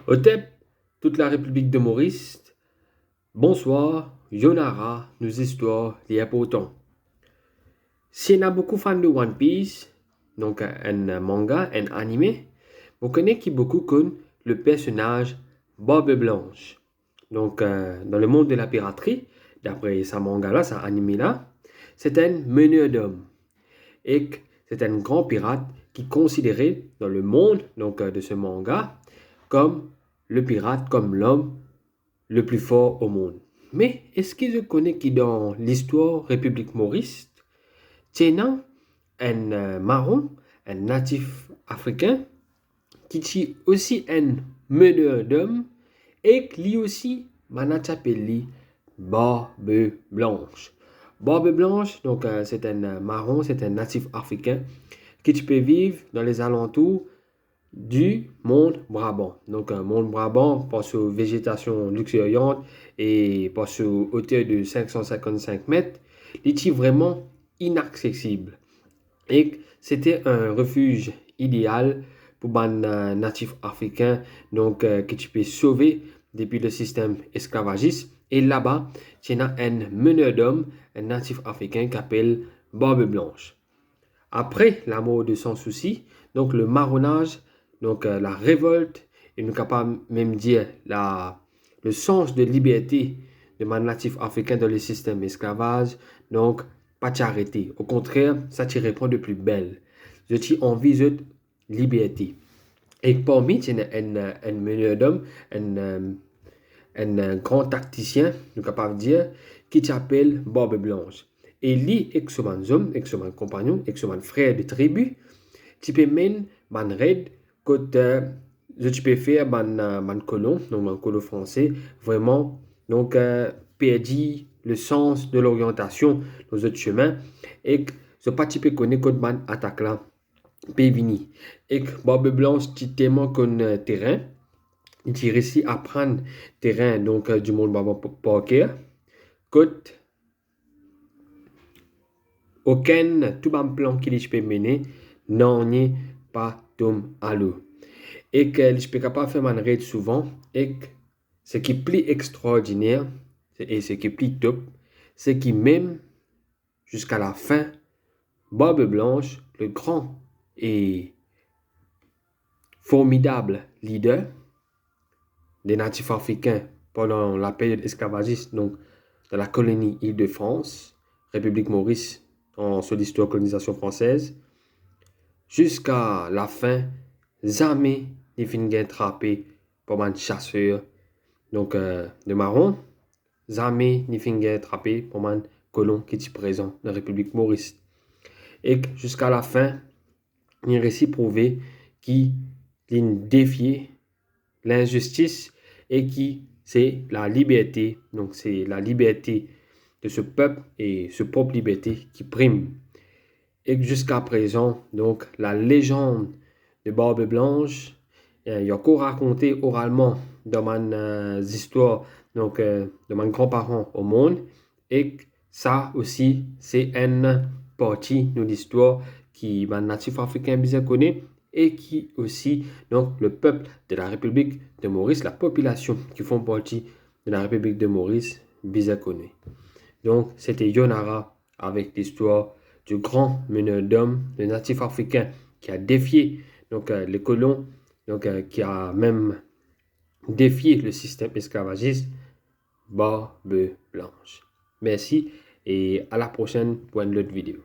Otep, toute la République de Maurice, bonsoir, Yonara, nos histoires liées pour autant. Si on a beaucoup de fans de One Piece, donc un manga, un animé, vous connaissez beaucoup comme le personnage Barbe Blanche. Donc, dans le monde de la piraterie, d'après sa manga-là, sa animé-là, c'est un meneur d'hommes. Et c'est un grand pirate qui est considéré dans le monde de ce manga comme le pirate, comme l'homme le plus fort au monde. Mais est-ce que je connais qui dans l'histoire République Maurice, tiens un marron, un natif africain, qui est aussi un meneur d'hommes et qui aussi manachapeli Barbe Blanche. Barbe Blanche, donc c'est un marron, c'est un natif africain qui peut vivre dans les alentours du monde Brabant. Donc, un monde Brabant passe aux végétation luxuriante et passe aux hauteurs de 555 mètres. Il est vraiment inaccessible. Et c'était un refuge idéal pour les natifs africains que tu peux sauver depuis le système esclavagiste. Et là-bas, tu as un meneur d'hommes, un natif africain qui s'appelle Barbe Blanche. Après la mort de Sans Souci, donc le marronnage, la révolte, et nous capable même dire le sens de liberté de man natif africain dans le système esclavage, donc pas t'arrêter. Au contraire, ça t'y répond de plus belle. Je t'y envie de liberté. Et parmi, tu un meneur d'homme, un grand tacticien, nous capable de dire, qui s'appelle Barbe Blanche. Et lui, avec son homme, avec son compagnon, avec son frère de tribu, tu peux mener man raid côté tu peux faire man colon, donc man colon français, vraiment, perdu le sens de l'orientation dans autres chemins et ce pas tu peux connaître côté man attaque là, pévini. Et Barbe Blanche, tu tellement qu'on terrain, tu réussis à prendre terrain du monde Baba Parker, côté aucun tout bon plan qu'il peut mener, non ni pas tom à l'eau. Et que je peux capable faire mon raid souvent, et ce qui est plus extraordinaire, et ce qui est plus top, c'est que même jusqu'à la fin, Barbe Blanche, le grand et formidable leader des natifs africains pendant la période esclavagiste, donc dans la colonie Île-de-France, République Maurice, sur l'histoire de colonisation française, jusqu'à la fin, jamais il finit attrapé par un chasseur de marron, jamais il finit attrapé par un colon qui est présent dans la République Maurice. Et jusqu'à la fin, il réussit à prouver qu'il défiait l'injustice et qui c'est la liberté. Donc c'est la liberté de ce peuple et ce propre liberté qui prime. Et jusqu'à présent, donc la légende de Barbe Blanche, il y a encore raconté oralement dans mes histoires de mes grands-parents au monde. Et ça aussi, c'est une partie de l'histoire qui les natifs africains bien connaît et qui aussi, donc le peuple de la République de Maurice, la population qui font partie de la République de Maurice, bien connaît. Donc, c'était Yonara avec l'histoire du grand meneur d'hommes, le natif africain qui a défié les colons, qui a même défié le système esclavagiste, Barbe Blanche. Merci et à la prochaine pour une autre vidéo.